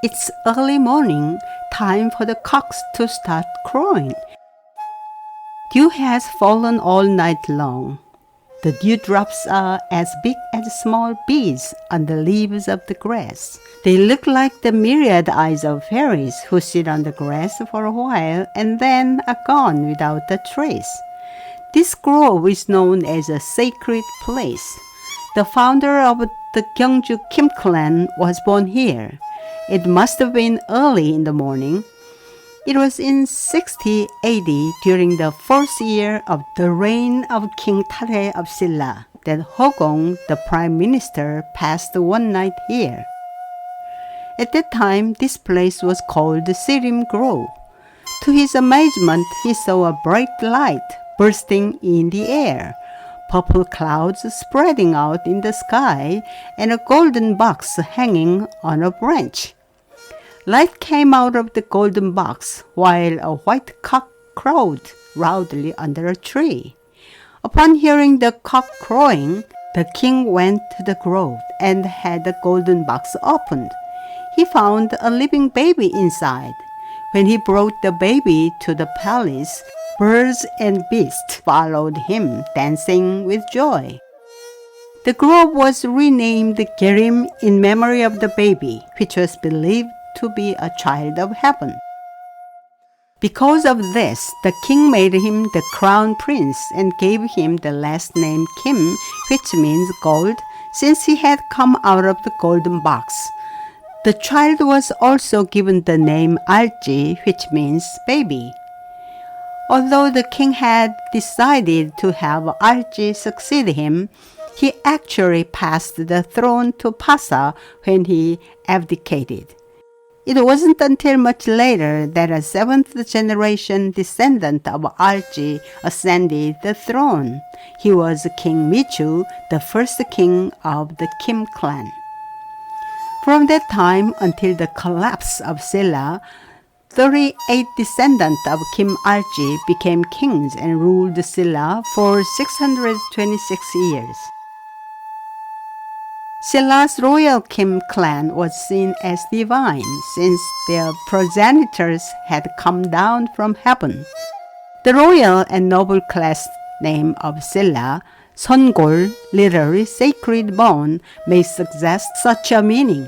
It's early morning, time for the cocks to start crowing. Dew has fallen all night long. The dewdrops are as big as small beads on the leaves of the grass. They look like the myriad eyes of fairies who sit on the grass for a while and then are gone without a trace. This grove is known as a sacred place. The founder of the Gyeongju Kim clan was born here. It must have been early in the morning. It was in 60 AD, during the first year of the reign of King Tare of Silla, that Hogong, the prime minister, passed one night here. At that time, this place was called Gyerim Grove. To his amazement, he saw a bright light bursting in the air, purple clouds spreading out in the sky, and a golden box hanging on a branch. Light came out of the golden box, while a white cock crowed loudly under a tree. Upon hearing the cock crowing, the king went to the grove and had the golden box opened. He found a living baby inside. When he brought the baby to the palace, birds and beasts followed him, dancing with joy. The grove was renamed Gyerim in memory of the baby, which was believed to be a child of heaven. Because of this, the king made him the crown prince and gave him the last name Kim, which means gold, since he had come out of the golden box. The child was also given the name Alji, which means baby. Although the king had decided to have Alji succeed him, he actually passed the throne to Pasa when he abdicated. It wasn't until much later that a seventh-generation descendant of Alji ascended the throne. He was King Michu, the first king of the Kim clan. From that time until the collapse of Silla, 38 descendants of Kim Alji became kings and ruled Silla for 626 years. Silla's royal Kim clan was seen as divine since their progenitors had come down from heaven. The royal and noble class name of Silla, Songol, literally sacred bone, may suggest such a meaning.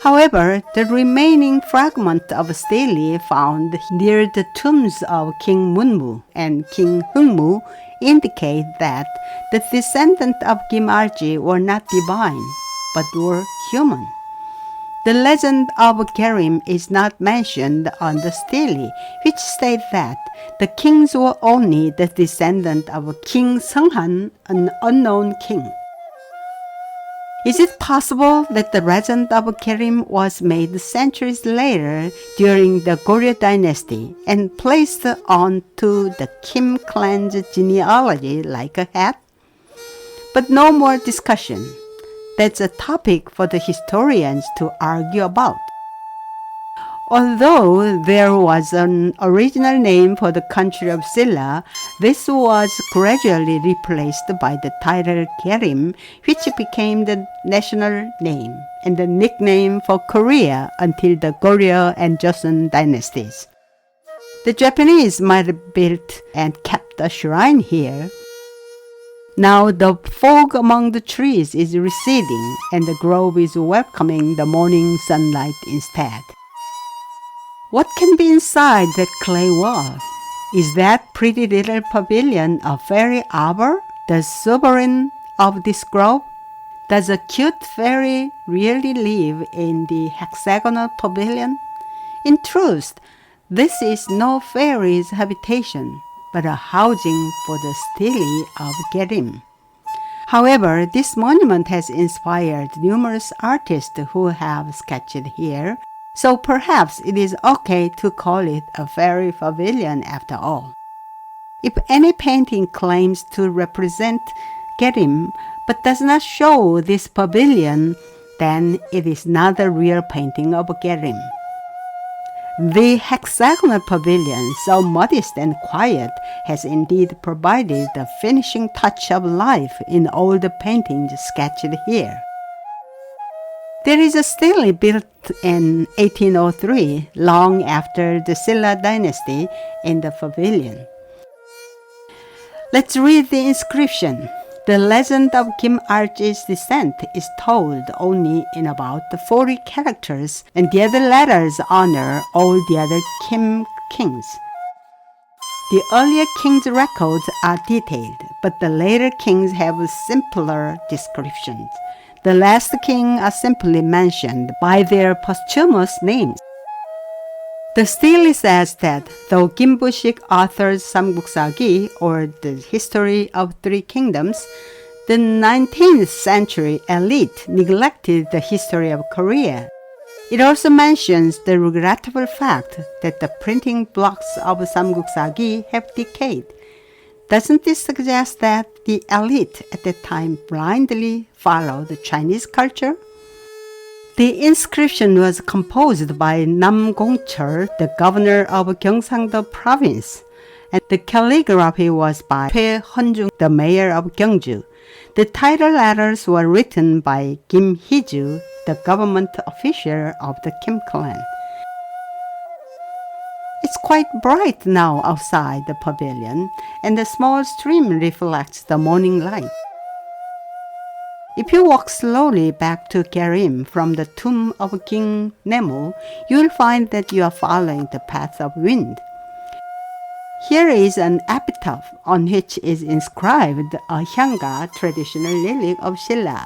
However, the remaining fragment of stele found near the tombs of King Munmu and King Hungmu indicate that the descendants of Kim Alji were not divine, but were human. The legend of Gyerim is not mentioned on the stele, which state that the kings were only the descendant of King Seonghan, an unknown king. Is it possible that the legend of Gyerim was made centuries later during the Goryeo Dynasty and placed onto the Kim clan's genealogy like a hat? But no more discussion. That's a topic for the historians to argue about. Although there was an original name for the country of Silla, this was gradually replaced by the title Gyerim, which became the national name and the nickname for Korea until the Goryeo and Joseon dynasties. The Japanese might have built and kept a shrine here. Now the fog among the trees is receding and the grove is welcoming the morning sunlight instead. What can be inside that clay wall? Is that pretty little pavilion a fairy arbor, the sovereign of this grove? Does a cute fairy really live in the hexagonal pavilion? In truth, this is no fairy's habitation, but a housing for the stele of Gyerim. However, this monument has inspired numerous artists who have sketched here, so perhaps it is okay to call it a fairy pavilion after all. If any painting claims to represent Gyerim but does not show this pavilion, then it is not a real painting of Gyerim. The hexagonal pavilion, so modest and quiet, has indeed provided the finishing touch of life in all the paintings sketched here. There is a stele built in 1803, long after the Silla Dynasty, in the pavilion. Let's read the inscription. The legend of Kim Archie's descent is told only in about 40 characters, and the other letters honor all the other Kim kings. The earlier kings' records are detailed, but the later kings have simpler descriptions. The last king are simply mentioned by their posthumous names. The stele says that though Gimbushik authored Samguk-sagi, or the history of three kingdoms, the 19th century elite neglected the history of Korea. It also mentions the regrettable fact that the printing blocks of Samguk-sagi have decayed. Doesn't this suggest that the elite at that time blindly followed Chinese culture? The inscription was composed by Nam Gongcheol, the governor of Gyeongsang-do province, and the calligraphy was by Choi Hunjung, the mayor of Gyeongju. The title letters were written by Kim Hee-ju, the government official of the Kim clan. It's quite bright now outside the pavilion, and the small stream reflects the morning light. If you walk slowly back to Gyerim from the tomb of King Nemu, you will find that you are following the path of wind. Here is an epitaph on which is inscribed a hyanga, traditional relic of Silla.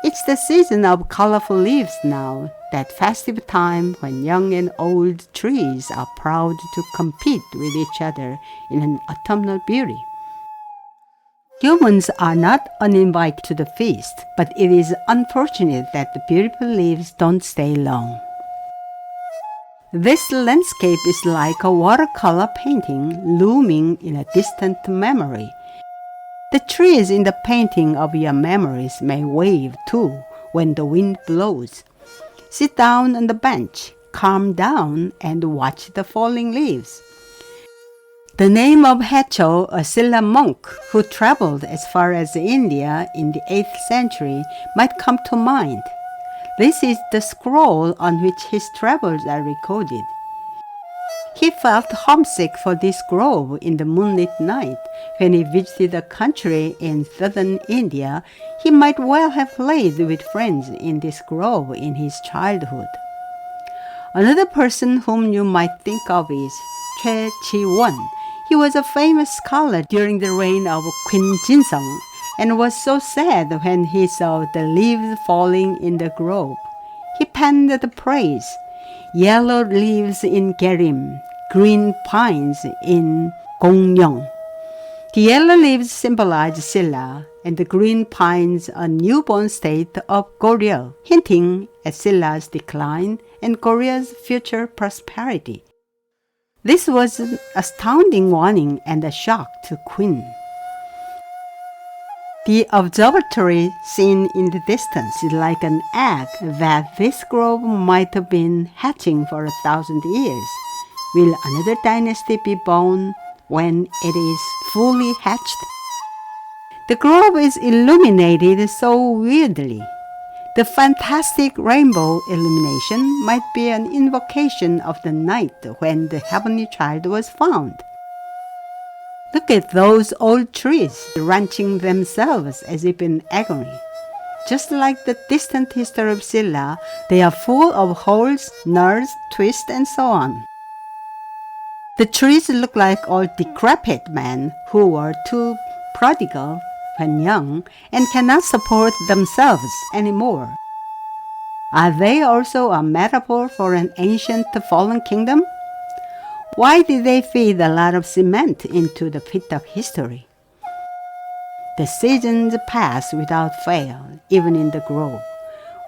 It's the season of colorful leaves now, that festive time when young and old trees are proud to compete with each other in an autumnal beauty. Humans are not uninvited to the feast, but it is unfortunate that the beautiful leaves don't stay long. This landscape is like a watercolor painting looming in a distant memory. The trees in the painting of your memories may wave too when the wind blows. Sit down on the bench, calm down, and watch the falling leaves. The name of Hecho, a Silla monk who traveled as far as India in the 8th century, might come to mind. This is the scroll on which his travels are recorded. He felt homesick for this grove in the moonlit night. When he visited a country in southern India, he might well have played with friends in this grove in his childhood. Another person whom you might think of is Choi Chi-won. He was a famous scholar during the reign of Queen Jinsong and was so sad when he saw the leaves falling in the grove. He penned the praise, "Yellow leaves in Gyerim, green pines in Gyeongju." The yellow leaves symbolize Silla, and the green pines a newborn state of Goryeo, hinting at Silla's decline and Korea's future prosperity. This was an astounding warning and a shock to Queen. The observatory seen in the distance is like an egg that this grove might have been hatching for 1,000 years. Will another dynasty be born when it is fully hatched? The grove is illuminated so weirdly. The fantastic rainbow illumination might be an invocation of the night when the heavenly child was found. Look at those old trees wrenching themselves as if in agony. Just like the distant history of Silla, they are full of holes, knurls, twists, and so on. The trees look like old decrepit men who were too prodigal when young and cannot support themselves anymore. Are they also a metaphor for an ancient fallen kingdom? Why did they feed a lot of cement into the pit of history? The seasons pass without fail, even in the grove.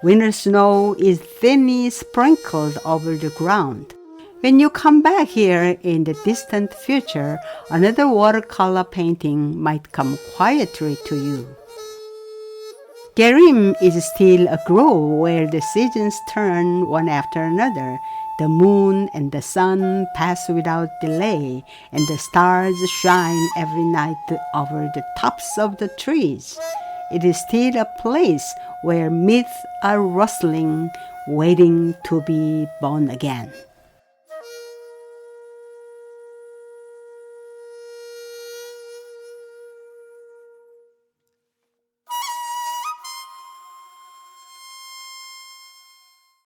Winter snow is thinly sprinkled over the ground. When you come back here in the distant future, another watercolor painting might come quietly to you. Gyerim is still a grove where the seasons turn one after another. The moon and the sun pass without delay, and the stars shine every night over the tops of the trees. It is still a place where myths are rustling, waiting to be born again.